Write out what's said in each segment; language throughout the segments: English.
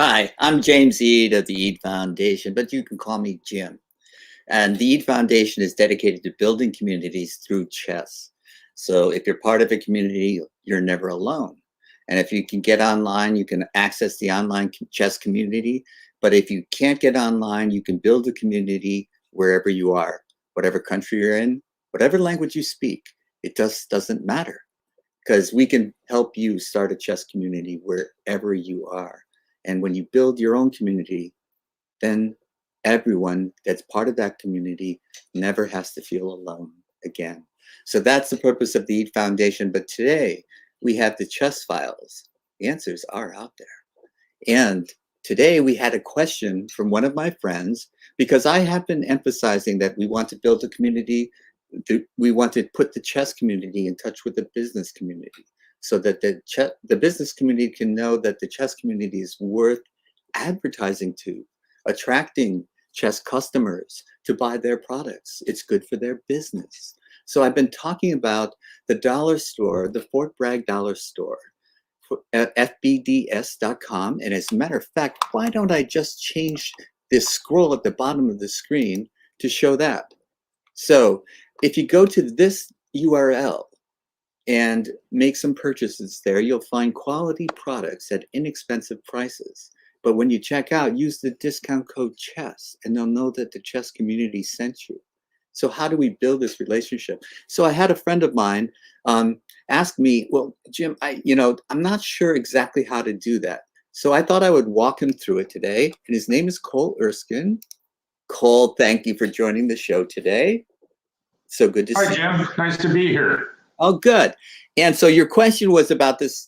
Hi, I'm James Eade of the Eade Foundation, but you can call me Jim. And the Eade Foundation is dedicated to building communities through chess. So if you're part of a community, you're never alone. And if you can get online, you can access the online chess community. But if you can't get online, you can build a community wherever you are, whatever country you're in, whatever language you speak. It just doesn't matter because we can help you start a chess community wherever you are. And when you build your own community, then everyone that's part of that community never has to feel alone again. So that's the purpose of the Eade Foundation. But today we have the chess files. The answers are out there. And today we had a question from one of my friends, because I have been emphasizing that we want to build a community. We want to put the chess community in touch with the business community so that the business community can know that the chess community is worth advertising to, attracting chess customers to buy their products. It's good for their business. So I've been talking about the dollar store, the Fort Bragg dollar store, at fbds.com. And as a matter of fact, why don't I just change this scroll at the bottom of the screen to show that? So if you go to this URL and make some purchases there, you'll find quality products at inexpensive prices. But when you check out, use the discount code CHESS, and they'll know that the chess community sent you. So how do we build this relationship? So I had a friend of mine ask me, well, Jim, I'm not sure exactly how to do that. So I thought I would walk him through it today. And his name is Cole Erskine. Cole, thank you for joining the show today. So good to see you. Hi, Jim. Nice to be here. Oh, good. And so your question was about this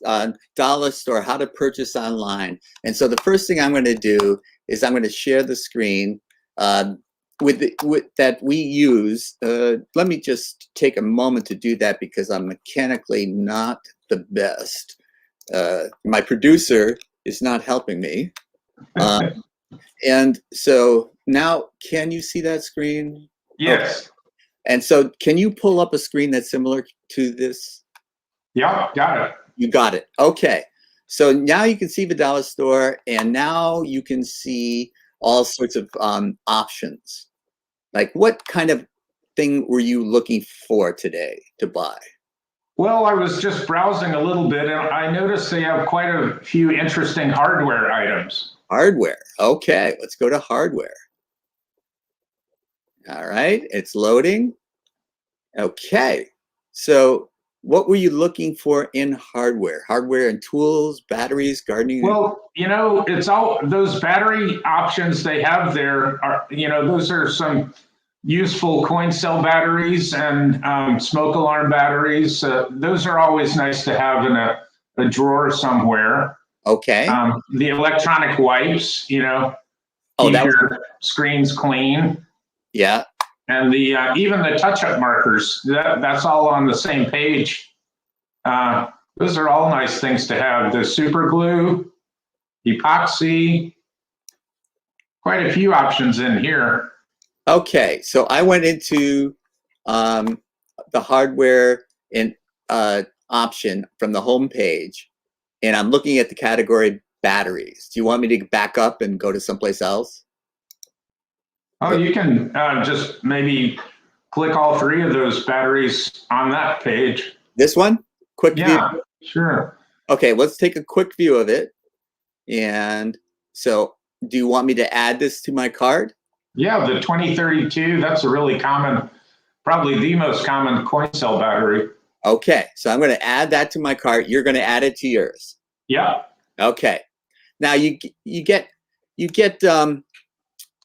dollar store, how to purchase online. And so the first thing I'm going to do is I'm going to share the screen that we use. Let me just take a moment to do that because I'm mechanically not the best. My producer is not helping me. And so now, can you see that screen? Yes. Okay. And so can you pull up a screen that's similar to this? Yeah, got it. You got it. Okay. So now you can see the dollar store, and now you can see all sorts of options. Like, what kind of thing were you looking for today to buy? Well, I was just browsing a little bit, and I noticed they have quite a few interesting hardware items. Hardware. Okay, let's go to hardware. All right, it's loading. Okay, so what were you looking for in hardware? Hardware and tools, batteries, gardening? Well, it's all those battery options they have there are, those are some useful coin cell batteries and smoke alarm batteries. Those are always nice to have in a drawer somewhere. Okay. The electronic wipes, keep your screens clean. Yeah. And the even the touch-up markers, that's all on the same page. Those are all nice things to have. The super glue, epoxy, quite a few options in here. Okay, so I went into the hardware and option from the home page, and I'm looking at the category batteries. Do you want me to back up and go to someplace else? Oh, you can just maybe click all three of those batteries on that page. This one? Quick view? Yeah, sure. Okay, let's take a quick view of it. And so do you want me to add this to my cart? Yeah, the 2032, that's a really common, probably the most common coin cell battery. Okay, so I'm going to add that to my cart. You're going to add it to yours. Yeah. Okay. Now you get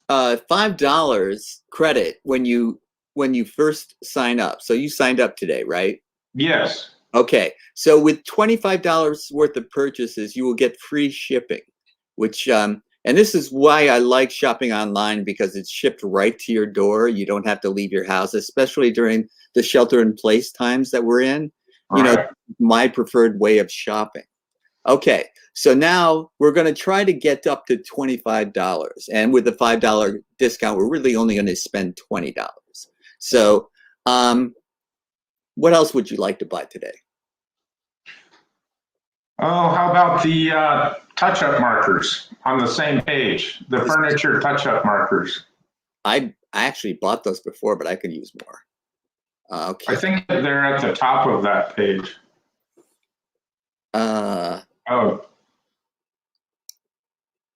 $5 credit when you first sign up. So you signed up today, right? Yes. Okay. So with $25 worth of purchases, you will get free shipping, which and this is why I like shopping online, because it's shipped right to your door. You don't have to leave your house, especially during the shelter-in-place times that we're in. Right. My preferred way of shopping. Okay, so now we're going to try to get up to $25. And with the $5 discount, we're really only going to spend $20. So what else would you like to buy today? Oh, how about the touch-up markers on the same page, the furniture touch-up markers. I actually bought those before, but I could use more. Okay. I think they're at the top of that page. Oh,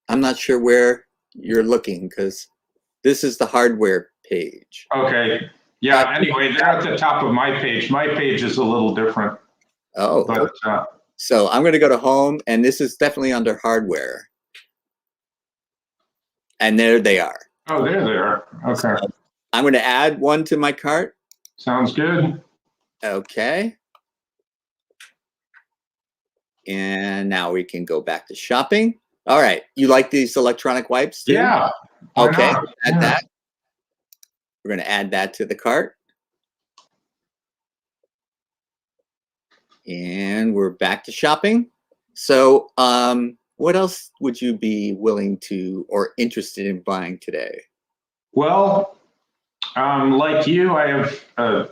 I'm not sure where you're looking because this is the hardware page. okay. Yeah, anyway, they're at the top of my page. My page is a little different, Oh, but so I'm going to go to home, and this is definitely under hardware. And there they are. oh, there they are. Okay. I'm going to add one to my cart. Sounds good. Okay. And now we can go back to shopping. All right. You like these electronic wipes too? Yeah. why Okay. not? Add Yeah. that. We're going to add that to the cart. And we're back to shopping. So what else would you be willing to or interested in buying today? Well, like you, I have a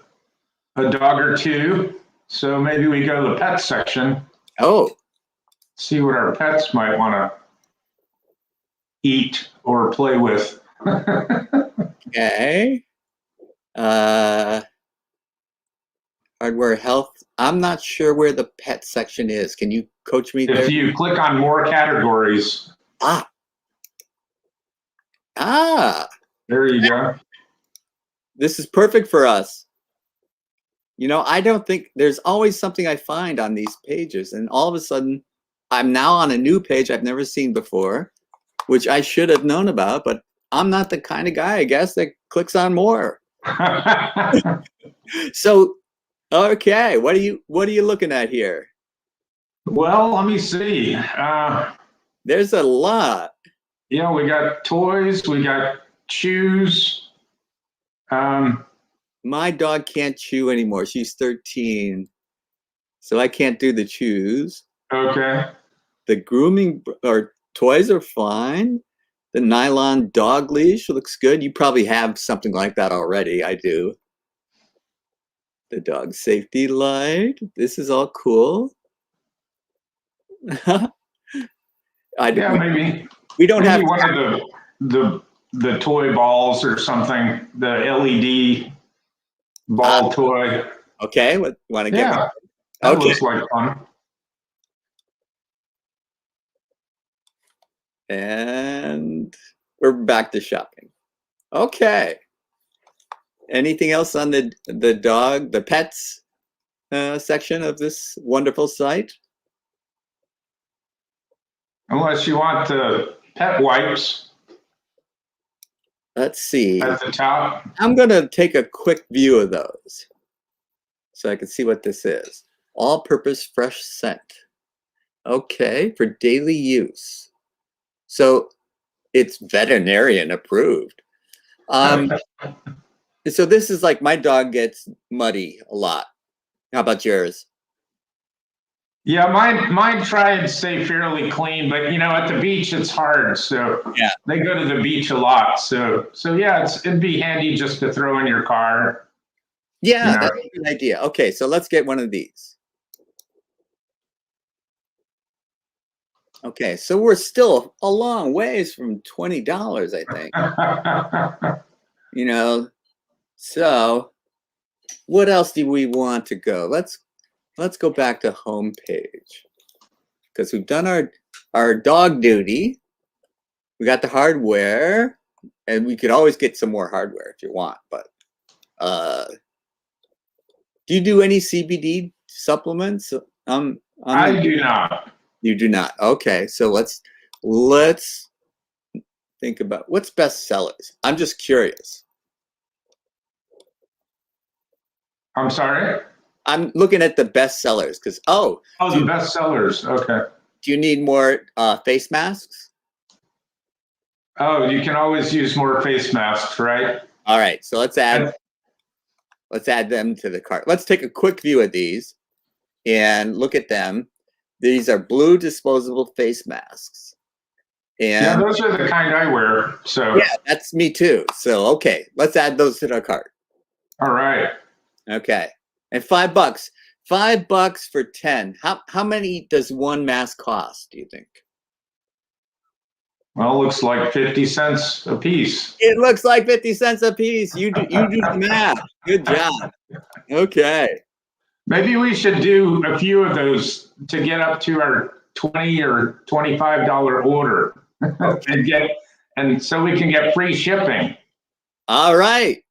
dog or two, so maybe we go to the pet section, Oh, see what our pets might want to eat or play with. okay. Hardware health. I'm not sure where the pet section is. Can you coach me there? If you click on more categories, Ah, there you go. this is perfect for us. You know, I don't think there's always something I find on these pages, and all of a sudden, I'm now on a new page I've never seen before, which I should have known about, but I'm not the kind of guy, I guess, that clicks on more. So, okay, what are you looking at here? Well, let me see. There's a lot. Yeah, we got toys, we got shoes. My dog can't chew anymore. She's 13, so I can't do the chews. Okay. The grooming or toys are fine. The nylon dog leash looks good. You probably have something like that already. I do. The dog safety light. This is all cool. Yeah, maybe we don't have one of the toy balls or something. The LED ball toy. Okay, want to get Yeah, one? that Okay. looks like fun. And we're back to shopping. Okay. Anything else on the pets section of this wonderful site? Unless you want the pet wipes Let's see. at the top. I'm going to take a quick view of those so I can see what this is. All-purpose fresh scent. Okay, for daily use. So it's veterinarian approved. So this is like my dog gets muddy a lot. How about yours? Yeah, mine try and stay fairly clean, but you know, at the beach it's hard. So Yeah. they go to the beach a lot. So yeah, it'd be handy just to throw in your car. Yeah, Yeah. that's a good idea. Okay, so let's get one of these. Okay, so we're still a long ways from $20, I think. You know, so what else do we want to go? Let's go back to home page because we've done our dog duty. We got the hardware, and we could always get some more hardware if you want. But do you do any CBD supplements? I do not. You do not. Okay, so let's think about what's best sellers. I'm just curious. I'm sorry. I'm looking at the best sellers because Oh, the best sellers. Okay. do you need more face masks? Oh, you can always use more face masks, right? All right, so let's add them to the cart. Let's take a quick view of these and look at them. These are blue disposable face masks. Yeah, And those are the kind I wear. So yeah, that's me too. So okay, let's add those to the cart. all right. Okay, and $5 for 10. How many does one mask cost, do you think? Well, looks like 50 cents a piece. It looks like 50 cents a piece. You do the math. Good job. Okay. Maybe we should do a few of those to get up to our $20 or $25 order and so we can get free shipping. All right.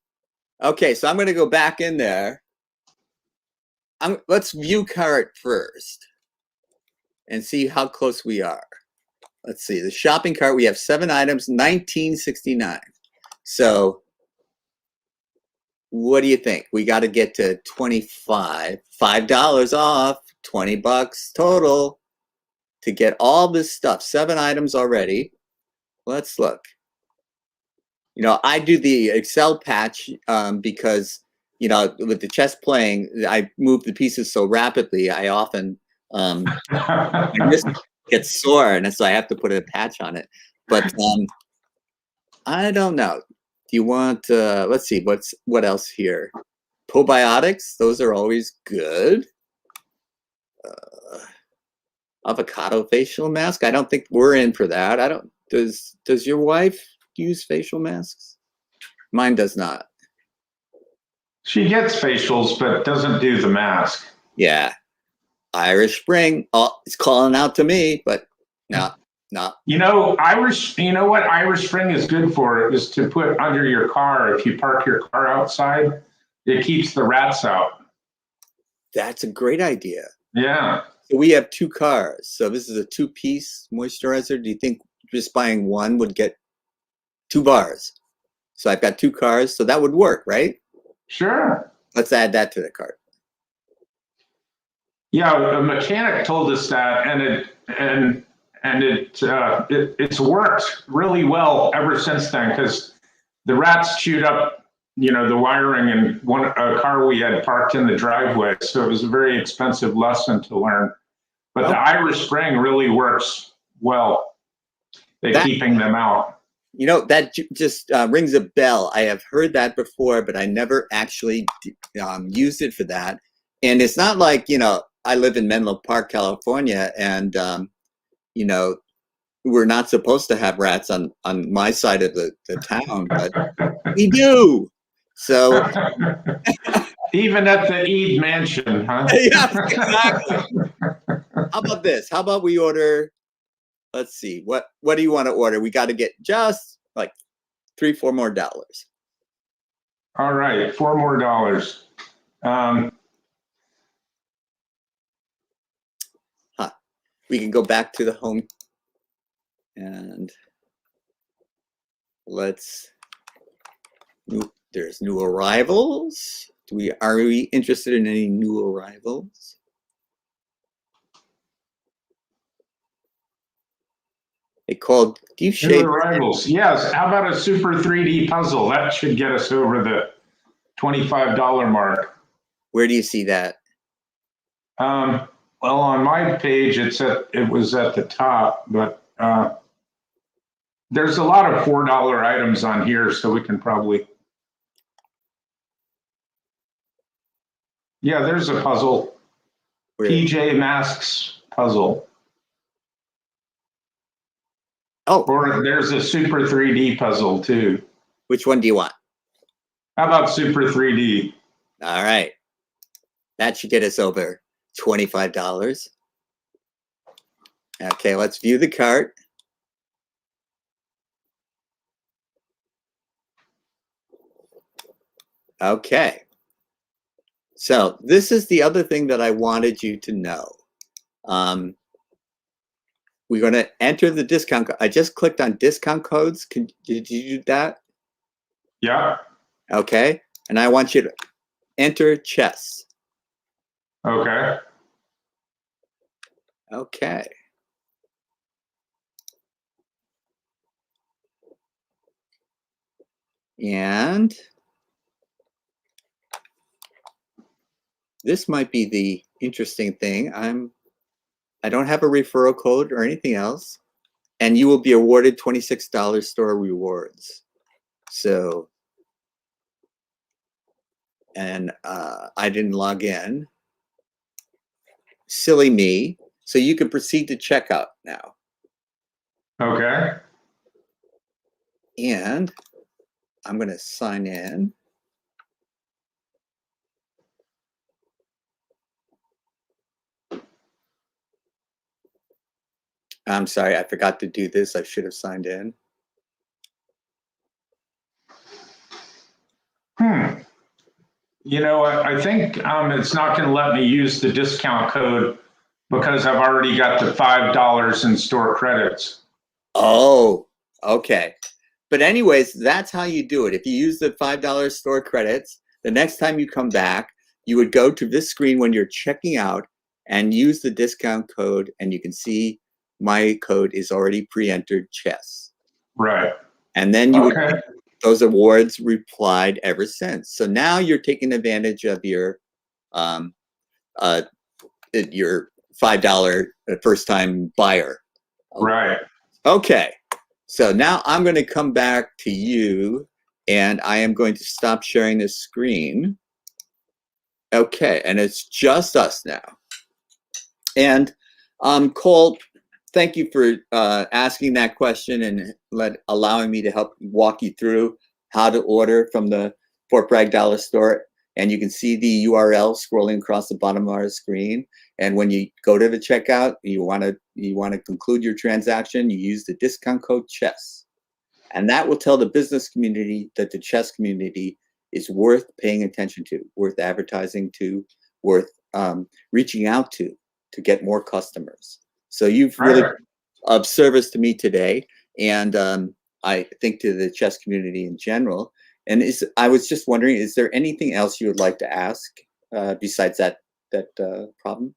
Okay, so I'm going to go back in there. Let's view cart first and see how close we are. Let's see. The shopping cart, we have 7 items, $19.69. So what do you think? We got to get to 25, $5 off, 20 bucks total to get all this stuff. 7 items already. Let's look. You know, I do the Excel patch because, you know, with the chess playing, I move the pieces so rapidly. I often my wrist gets sore, and so I have to put a patch on it. But I don't know. Do you want? Let's see. What else here? Probiotics. Those are always good. Avocado facial mask. I don't think we're in for that. I don't. Does your wife use facial masks? Mine does not. She gets facials, but doesn't do the mask. Yeah. Irish Spring. Oh, it's calling out to me, but no. You know, you know what Irish Spring is good for is to put under your car. If you park your car outside, it keeps the rats out. That's a great idea. Yeah. So we have 2 cars. So this is a 2-piece moisturizer. Do you think just buying one would get 2 bars? So I've got 2 cars. So that would work, right? Sure. Let's add that to the cart. Yeah, a mechanic told us that, and it's worked really well ever since then, because the rats chewed up, you know, the wiring in a car we had parked in the driveway. So it was a very expensive lesson to learn. But the Irish Spring really works well at keeping them out. You know, that just rings a bell. I have heard that before, but I never actually used it for that. And it's not like, you know, I live in Menlo Park, California, and you know, we're not supposed to have rats on my side of the town, but we do. So even at the Eid Mansion, huh? Yeah, exactly. How about this? How about we order? Let's see. What do you want to order? We got to get just like $3-4 more. All right, $4 more. We can go back to the home and there's new arrivals. Are we interested in any new arrivals? It called Deep Shade. New arrivals. Yes. How about a Super 3D puzzle? That should get us over the $25 mark. Where do you see that? Well, on my page, it was at the top, but there's a lot of $4 items on here, so we can probably. Yeah, there's a puzzle. PJ Masks puzzle. Oh. Or there's a Super 3D puzzle too. Which one do you want? How about Super 3D? All right. That should get us over $25. Okay, let's view the cart. Okay. So this is the other thing that I wanted you to know. We're going to enter the discount. I just clicked on discount codes. Did you do that? Yeah. Okay. And I want you to enter chess. Okay. Okay. And this might be the interesting thing. I don't have a referral code or anything else, and you will be awarded $26 store rewards. So, and I didn't log in. Silly me. So you can proceed to checkout now. Okay. And I'm going to sign in. I'm sorry, I forgot to do this. I should have signed in. You know, I think it's not going to let me use the discount code because I've already got the $5 in store credits. Oh, okay. But anyways, that's how you do it. If you use the $5 store credits, the next time you come back, you would go to this screen when you're checking out and use the discount code, and you can see my code is already pre-entered chess. Right. And then you would get those awards replied ever since. So now you're taking advantage of your $5 first time buyer. Right. Okay. So now I'm going to come back to you, and I am going to stop sharing this screen. Okay, and it's just us now. And Cole, thank you for asking that question and allowing me to help walk you through how to order from the Fort Bragg Dollar Store. And you can see the URL scrolling across the bottom of our screen. And when you go to the checkout, you want to conclude your transaction, you use the discount code CHESS. And that will tell the business community that the chess community is worth paying attention to, worth advertising to, worth reaching out to get more customers. So you've really been of service to me today, and I think to the chess community in general. And I was just wondering, is there anything else you would like to ask besides that problem?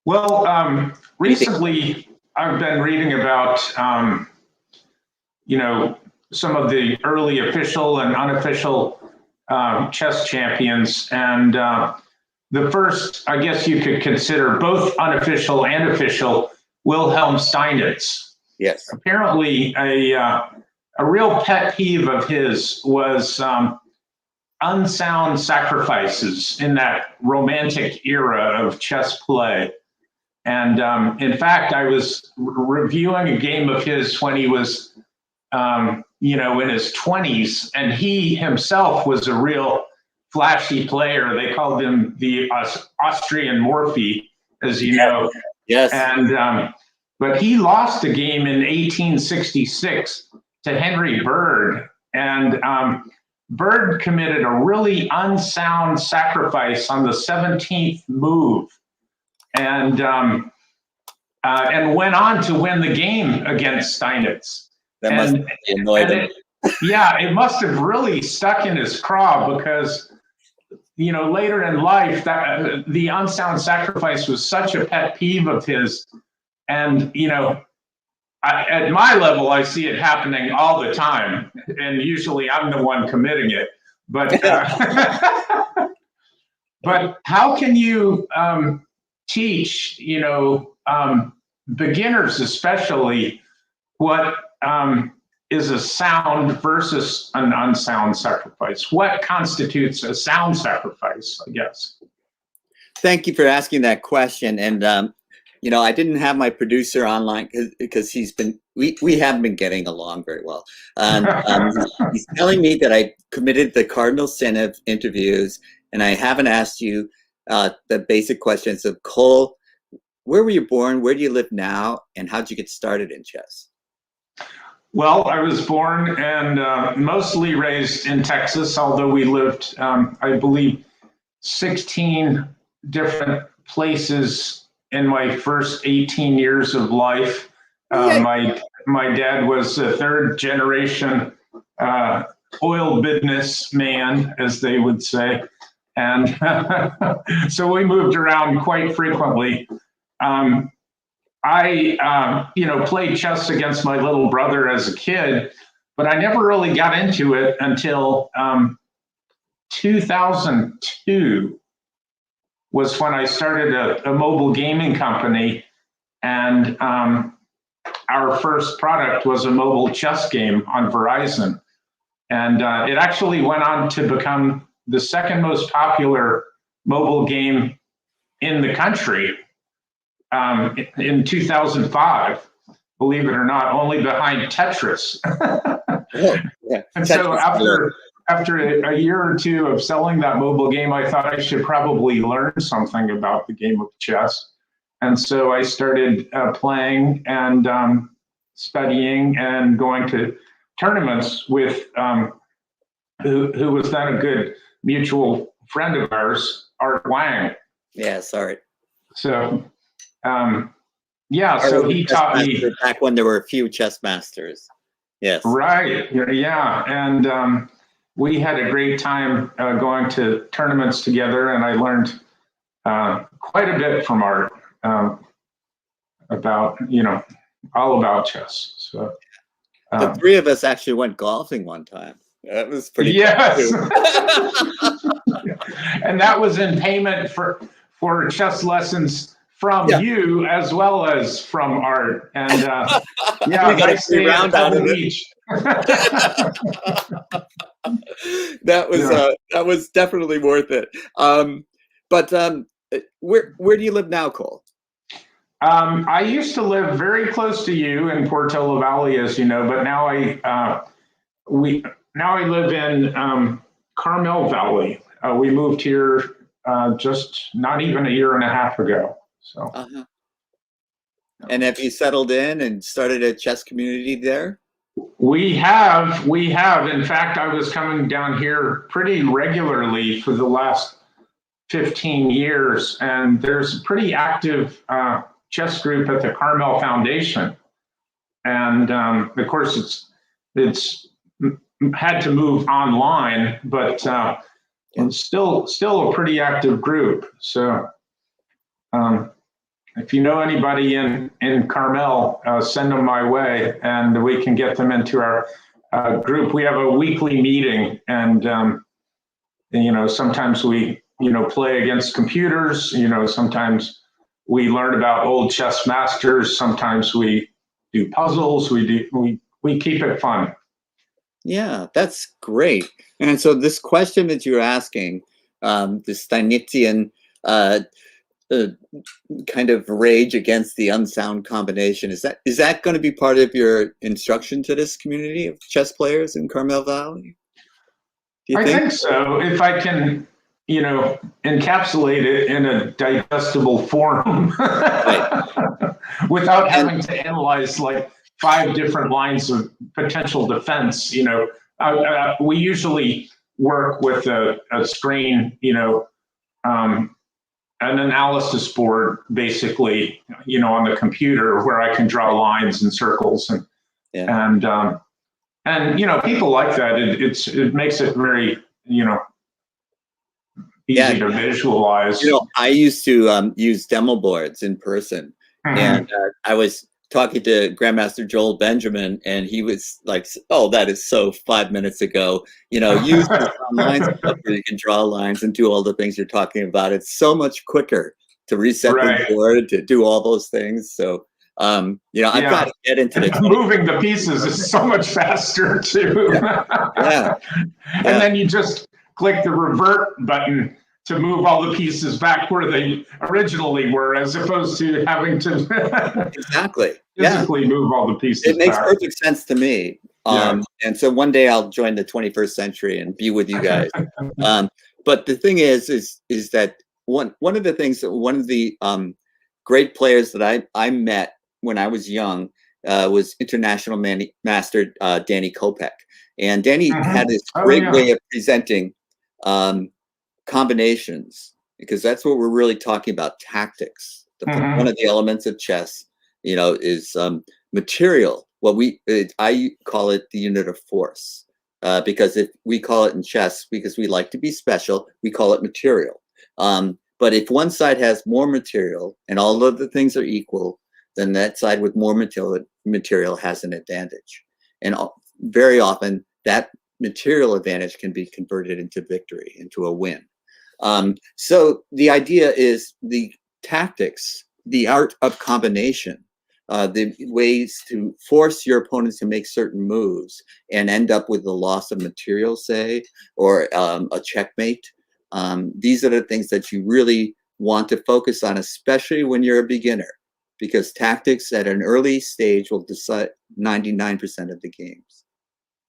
Well, recently I've been reading about, you know, some of the early official and unofficial chess champions. And the first, I guess you could consider both unofficial and official, Wilhelm Steinitz. Yes. Apparently a real pet peeve of his was unsound sacrifices in that romantic era of chess play. And in fact, I was reviewing a game of his when he was, you know, in his 20s, and he himself was a real flashy player. They called him the Austrian Morphy, as you know. Yes. And but he lost a game in 1866 to Henry Bird, and Bird committed a really unsound sacrifice on the 17th move, and went on to win the game against Steinitz. That must have annoyed him. Yeah, it must have really stuck in his craw because, you know, later in life, that the unsound sacrifice was such a pet peeve of his. And, you know, at my level, I see it happening all the time. And usually I'm the one committing it. But, but how can you teach, you know, beginners especially, what is a sound versus an unsound sacrifice? What constitutes a sound sacrifice, I guess? Thank you for asking that question. And, you know, I didn't have my producer online because we haven't been getting along very well. He's telling me that I committed the cardinal sin of interviews, and I haven't asked you the basic questions of, Cole, where were you born? Where do you live now? And how'd you get started in chess? Well, I was born and mostly raised in Texas, although we lived, I believe, 16 different places in my first 18 years of life. My dad was a third generation oil business man, as they would say. And so we moved around quite frequently. I, you know, played chess against my little brother as a kid, but I never really got into it until 2002 was when I started a mobile gaming company, and our first product was a mobile chess game on Verizon. And it actually went on to become the second most popular mobile game in the country in 2005. believe it or not, only behind Tetris. Oh, yeah. And so Tetris. after a year or two of selling that mobile game, I thought I should probably learn something about the game of chess. And so I started playing and studying and going to tournaments with who was then a good mutual friend of ours, Art Wang. Yeah, sorry. So yeah, so he taught me back when there were a few chess masters. Yes. Right. Yeah. And we had a great time going to tournaments together, and I learned quite a bit from Art about, all about chess. So the three of us actually went golfing one time. That was pretty yes. cool. And that was in payment for chess lessons from you as well as from Art. And yeah, we got nice a free round out of it. each. That was definitely worth it. But where do you live now, Cole? I used to live very close to you in Portola Valley, as you know, but now I live in Carmel Valley. We moved here just not even a year and a half ago. So. And have you settled in and started a chess community there? We have. In fact, I was coming down here pretty regularly for the last 15 years, and there's a pretty active chess group at the Carmel Foundation. And of course, it's had to move online, but it's still a pretty active group. So if you know anybody in Carmel, send them my way, and we can get them into our group. We have a weekly meeting, and sometimes we play against computers. Sometimes we learn about old chess masters. Sometimes we do puzzles. We keep it fun. Yeah, that's great. And so this question that you're asking, this Steinitzian kind of rage against the unsound combination, is that going to be part of your instruction to this community of chess players in Carmel Valley? I think so. If I can, encapsulate it in a digestible form without having to analyze like 5 different lines of potential defense. We usually work with a screen, an analysis board, basically, on the computer where I can draw lines and circles and people like that. It makes it very, easy to visualize. I used to use demo boards in person, and I was talking to Grandmaster Joel Benjamin, and he was like, "Oh, that is so 5 minutes ago. Use the lines where you can draw lines and do all the things you're talking about. It's so much quicker to reset the board, to do all those things." So, I've got to get into the moving the pieces is so much faster too. And then you just click the revert button to move all the pieces back where they originally were, as opposed to having to physically move all the pieces. It makes perfect sense to me. And so one day I'll join the 21st century and be with you guys. But the thing is that one of the great players that I met when I was young was international master Danny Kopek. And Danny had this great way of presenting combinations, because that's what we're really talking about, tactics. One of the elements of chess, is material. I call it the unit of force, because if we call it in chess, because we like to be special, we call it material. But if one side has more material and all of the things are equal, then that side with more material has an advantage. And very often that material advantage can be converted into victory, into a win. So the idea is the tactics, the art of combination, the ways to force your opponents to make certain moves and end up with the loss of material, say, or a checkmate. These are the things that you really want to focus on, especially when you're a beginner. because tactics at an early stage will decide 99% of the games.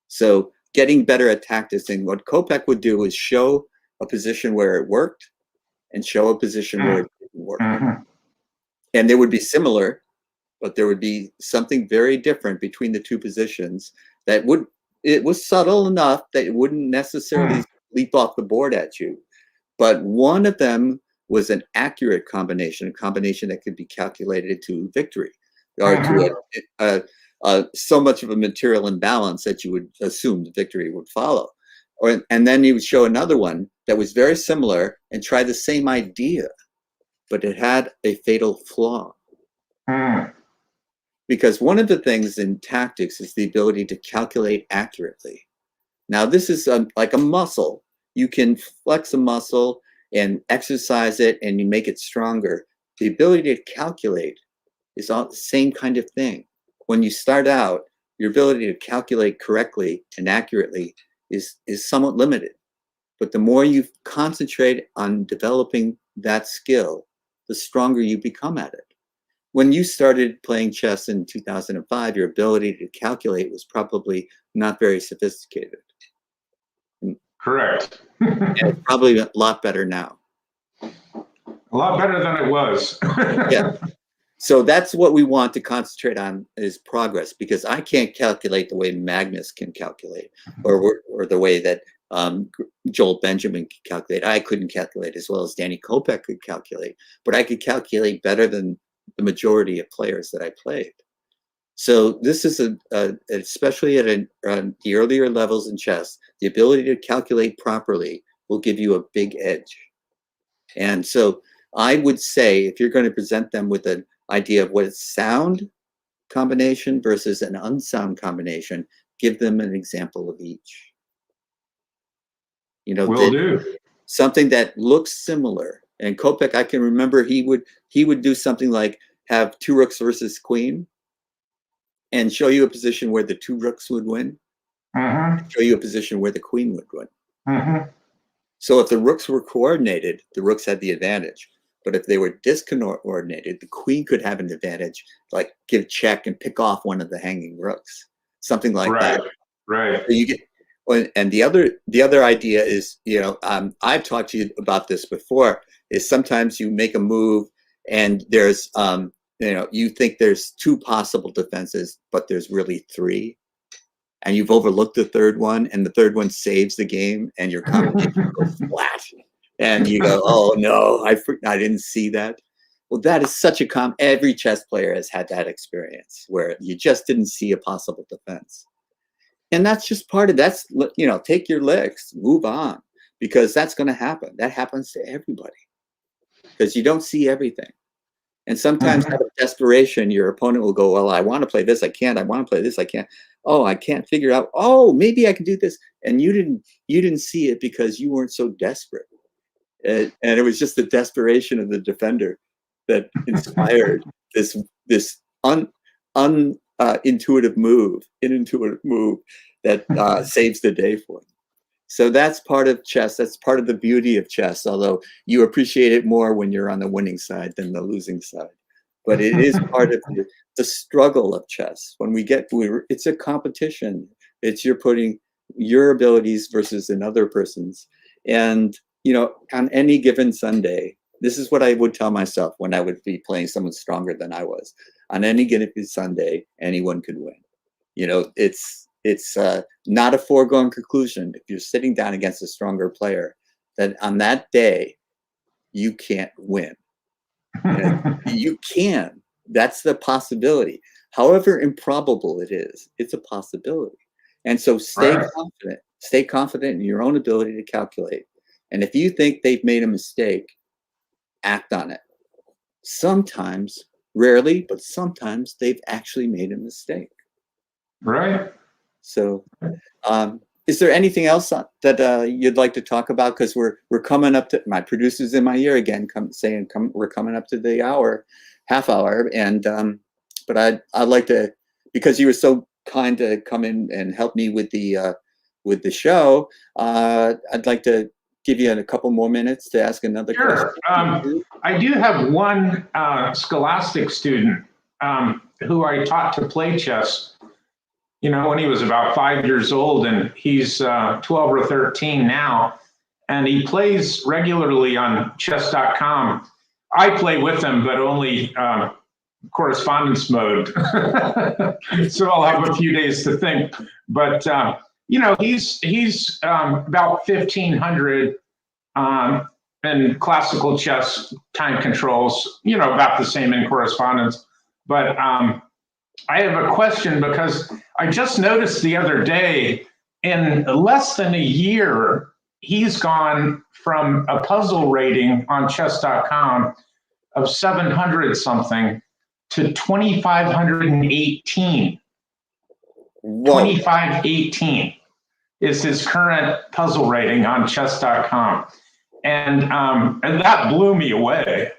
So getting better at tactics, and what Kopech would do is show a position where it worked and show a position where it didn't work. And they would be similar, but there would be something very different between the two positions that it was subtle enough that it wouldn't necessarily leap off the board at you. But one of them was an accurate combination, a combination that could be calculated to victory, or to so much of a material imbalance that you would assume the victory would follow. And then he would show another one that was very similar and try the same idea, but it had a fatal flaw. Because one of the things in tactics is the ability to calculate accurately. Now, this is like a muscle. You can flex a muscle and exercise it and you make it stronger. The ability to calculate is all the same kind of thing. When you start out, your ability to calculate correctly and accurately is somewhat limited. But the more you concentrate on developing that skill, the stronger you become at it. When you started playing chess in 2005, your ability to calculate was probably not very sophisticated. Correct. And it's probably a lot better now. A lot better than it was. Yeah. So that's what we want to concentrate on is progress, because I can't calculate the way Magnus can calculate, or the way that Joel Benjamin could calculate. I couldn't calculate as well as Danny Kopech could calculate, but I could calculate better than the majority of players that I played. So this is especially at the earlier levels in chess, the ability to calculate properly will give you a big edge. And so I would say, if you're going to present them with an idea of what is sound combination versus an unsound combination, give them an example of each. You know, will do. Something that looks similar. And Kopech, I can remember he would do something like have two rooks versus queen, and show you a position where the two rooks would win, show you a position where the queen would win. So if the rooks were coordinated, the rooks had the advantage. But if they were discoordinated, the queen could have an advantage, like give check and pick off one of the hanging rooks, something like that. Right. So you get, and the other idea is, you know, I've talked to you about this before, is sometimes you make a move and there's, you know, you think there's two possible defenses, but there's really three. And you've overlooked the third one, and the third one saves the game, and your combination goes flat. And you go, oh no, I didn't see that. Well, that is such a every chess player has had that experience where you just didn't see a possible defense. And that's just part of that's, you know, take your licks, move on, because that's going to happen. That happens to everybody because you don't see everything. And sometimes out of desperation, your opponent will go, well, I want to play this, I can't. I want to play this, I can't. Oh, I can't figure out. Oh, maybe I can do this. And you didn't see it because you weren't so desperate. And it was just the desperation of the defender that inspired this intuitive move that saves the day for him. So that's part of chess. That's part of the beauty of chess, although you appreciate it more when you're on the winning side than the losing side. But it is part of the struggle of chess. When it's a competition. It's you're putting your abilities versus another person's. And, you know, on any given Sunday, this is what I would tell myself when I would be playing someone stronger than I was. On any given Sunday, anyone could win. You know, it's not a foregone conclusion. If you're sitting down against a stronger player, that on that day, you can't win. You can. That's the possibility. However improbable it is, it's a possibility. And so stay confident. Stay confident in your own ability to calculate. And if you think they've made a mistake, act on it. Sometimes, rarely, but sometimes they've actually made a mistake. Right. So, is there anything else that you'd like to talk about? Because we're coming up to, my producer's in my ear again, we're coming up to the half hour, and but I'd like to, because you were so kind to come in and help me with the show, I'd like to give you a couple more minutes to ask another Sure. question? I do have one scholastic student who I taught to play chess, when he was about 5 years old, and he's 12 or 13 now, and he plays regularly on chess.com. I play with him, but only correspondence mode. So I'll have a few days to think. But, he's about 1,500 in classical chess time controls, about the same in correspondence. But I have a question because I just noticed the other day, in less than a year, he's gone from a puzzle rating on chess.com of 700 something to 2,518. Whoa. 2,518 is his current puzzle rating on chess.com. And that blew me away.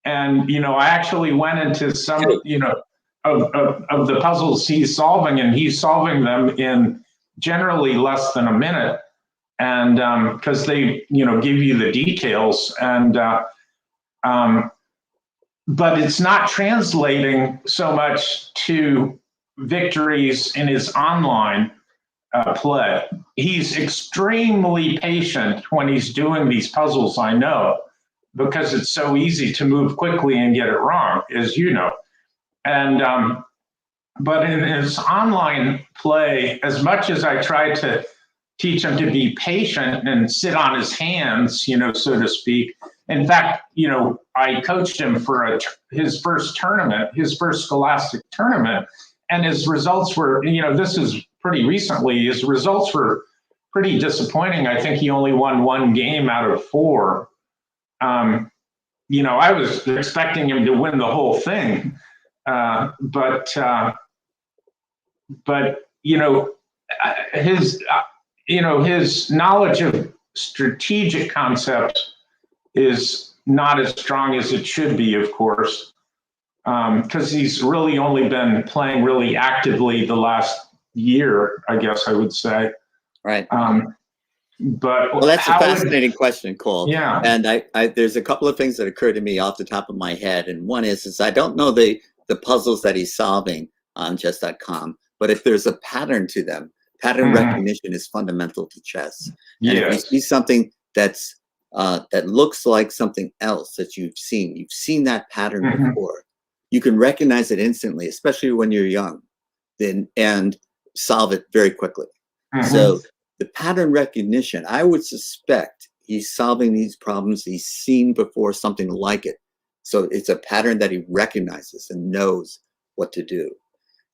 And, I actually went into some, of the puzzles he's solving, and he's solving them in generally less than a minute. And because they, give you the details, and but it's not translating so much to victories in his online play. He's extremely patient when he's doing these puzzles, I know, because it's so easy to move quickly and get it wrong, as you know. And but in his online play, as much as I try to teach him to be patient and sit on his hands, so to speak. In fact, I coached him for his first tournament, his first scholastic tournament, and his results were, this is pretty recently, his results were pretty disappointing. I think he only won 1 game out of 4. I was expecting him to win the whole thing, but his knowledge of strategic concepts is not as strong as it should be, of course, because he's really only been playing really actively the last year, I guess I would say. Right. But well, that's a fascinating question, Cole. Yeah. And I there's a couple of things that occur to me off the top of my head. And one is I don't know the puzzles that he's solving on chess.com, but if there's a pattern to them, pattern recognition is fundamental to chess. And if you see something that's that looks like something else that you've seen that pattern before, you can recognize it instantly, especially when you're young, and solve it very quickly. So the pattern recognition, I would suspect he's solving these problems he's seen before, something like it. So it's a pattern that he recognizes and knows what to do.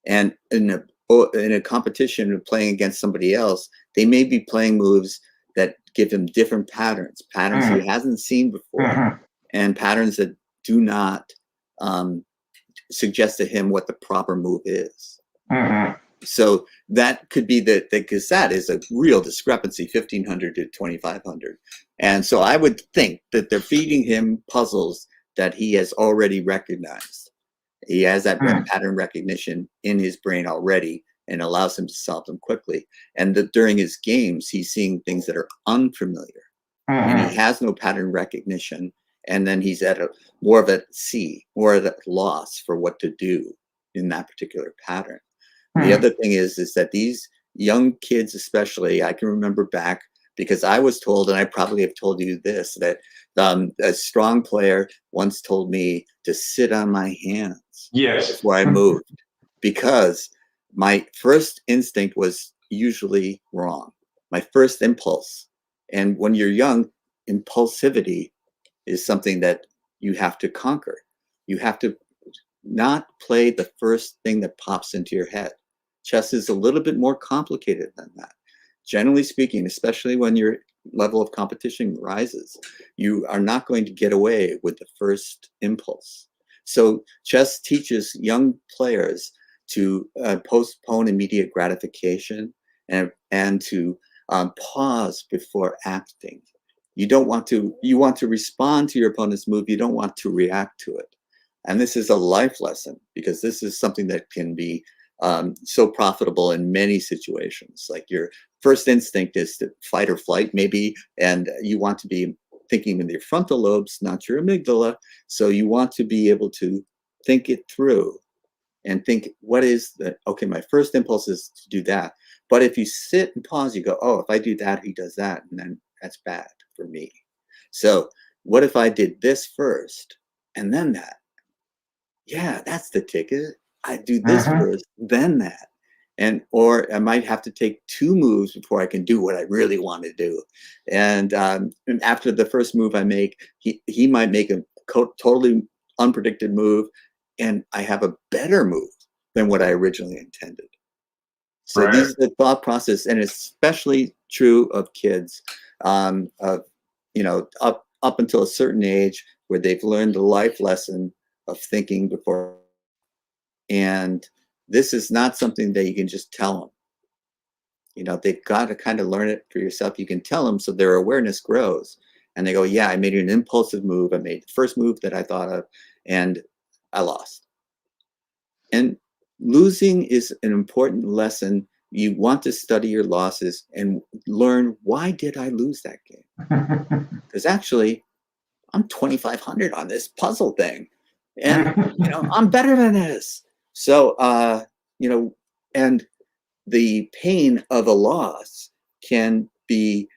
And in a competition playing against somebody else, they may be playing moves that give him different patterns he hasn't seen before, and patterns that do not suggest to him what the proper move is. So that could be because that is a real discrepancy, 1,500 to 2,500. And so I would think that they're feeding him puzzles that he has already recognized. He has that pattern recognition in his brain already, and allows him to solve them quickly. And that during his games, he's seeing things that are unfamiliar, and he has no pattern recognition. And then he's at more of a loss for what to do in that particular pattern. The other thing is that these young kids, especially, I can remember back, because I was told, and I probably have told you this, that a strong player once told me to sit on my hands before I moved, because my first instinct was usually wrong. My first impulse. And when you're young, impulsivity is something that you have to conquer. You have to not play the first thing that pops into your head. Chess is a little bit more complicated than that. Generally speaking, especially when your level of competition rises, you are not going to get away with the first impulse. So chess teaches young players to postpone immediate gratification and to pause before acting. You want to respond to your opponent's move. You don't want to react to it. And this is a life lesson, because this is something that can be so profitable in many situations. Like your first instinct is to fight or flight, maybe, and you want to be thinking in your frontal lobes, not your amygdala. So you want to be able to think it through and think, what is the, okay, my first impulse is to do that. But if you sit and pause, you go, oh, if I do that, he does that, and then that's bad for me. So what if I did this first and then that? Yeah, that's the ticket. I do this first, then that. And or I might have to take 2 moves before I can do what I really want to do. And after the first move I make, he might make a totally unpredicted move, and I have a better move than what I originally intended. So Right. these are the thought process, and especially true of kids, of up until a certain age where they've learned the life lesson of thinking before. And this is not something that you can just tell them. They've got to kind of learn it for yourself. You can tell them so their awareness grows, and they go, yeah, I made an impulsive move. I made the first move that I thought of, and I lost. And losing is an important lesson. You want to study your losses and learn, why did I lose that game? Because actually, I'm 2,500 on this puzzle thing, and I'm better than this. So and the pain of a loss can be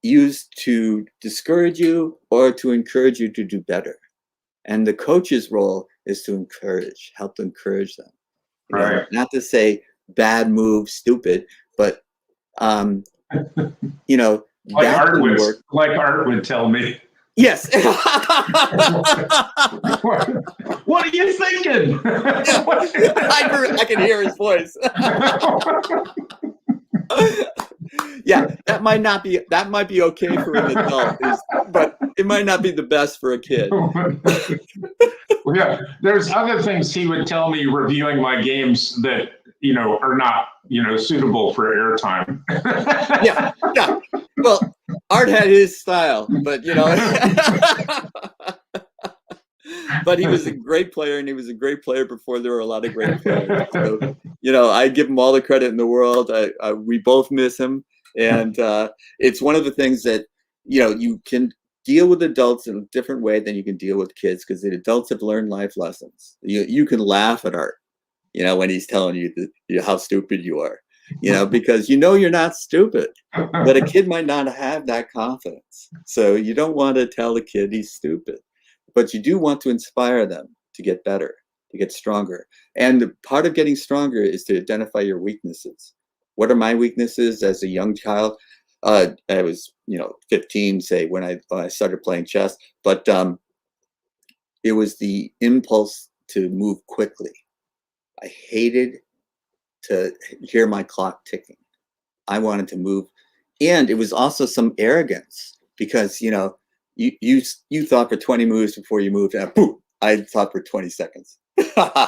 used to discourage you or to encourage you to do better. And the coach's role is to help to encourage them. Right. Not to say bad move, stupid, but Like that Art can would, work. like Art would tell me. Yes. What are you thinking? Yeah. I can hear his voice. Yeah, that might be okay for an adult, but it might not be the best for a kid. Yeah, there's other things he would tell me reviewing my games that are not suitable for airtime. Yeah. Well, Art had his style, but but he was a great player, and he was a great player before there were a lot of great players. So, I give him all the credit in the world. We both miss him, and it's one of the things that you can deal with adults in a different way than you can deal with kids, because the adults have learned life lessons. You can laugh at Art, when he's telling you how stupid you are, because you're not stupid, but a kid might not have that confidence. So you don't want to tell a kid he's stupid, but you do want to inspire them to get better, to get stronger. And part of getting stronger is to identify your weaknesses. What are my weaknesses as a young child? I was, 15, say, when I started playing chess, but it was the impulse to move quickly. I hated to hear my clock ticking. I wanted to move. And it was also some arrogance, because, you thought for 20 moves before you moved, and boom, I thought for 20 seconds. And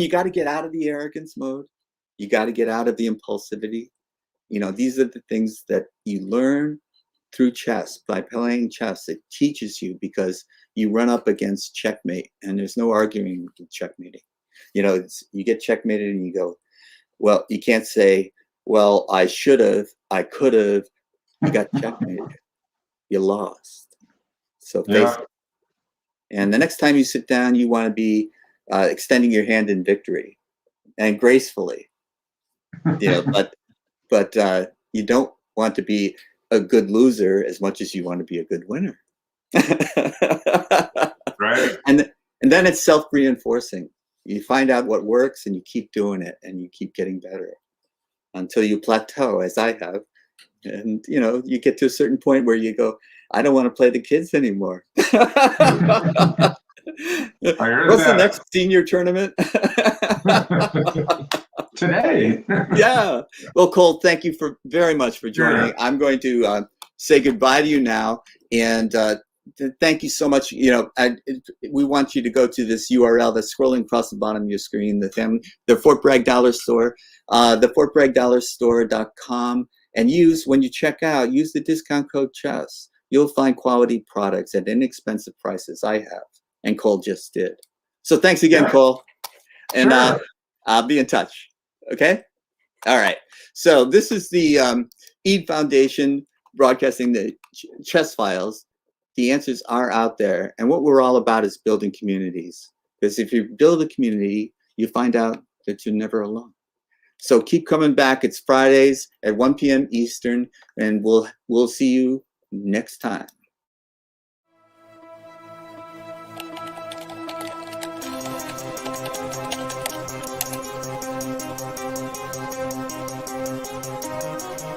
you got to get out of the arrogance mode. You got to get out of the impulsivity. These are the things that you learn through chess. By playing chess, it teaches you, because you run up against checkmate, and there's no arguing with checkmating. You get checkmated and you go, well, you can't say, well, I should have, I could have. You got checkmated. You lost. So face it. And the next time you sit down, you want to be extending your hand in victory and gracefully. But you don't want to be a good loser as much as you want to be a good winner. Right. And then it's self-reinforcing. You find out what works, and you keep doing it, and you keep getting better until you plateau, as I have. And you get to a certain point where you go, I don't want to play the kids anymore. What's the next senior tournament? Today. Yeah. Well, Cole, thank you very much for joining. Sure. I'm going to say goodbye to you now, and thank you so much. We want you to go to this URL that's scrolling across the bottom of your screen, the Fort Bragg Dollar Store, the fortbraggdollarstore.com, and when you check out, use the discount code CHESS. You'll find quality products at inexpensive prices. I have, and Cole just did. So thanks again, Cole. And Sure. I'll be in touch. Okay. All right. So this is the EAD Foundation broadcasting the chess files. The answers are out there. And what we're all about is building communities. Because if you build a community, you find out that you're never alone. So keep coming back. It's Fridays at 1 p.m. Eastern, and we'll see you next time.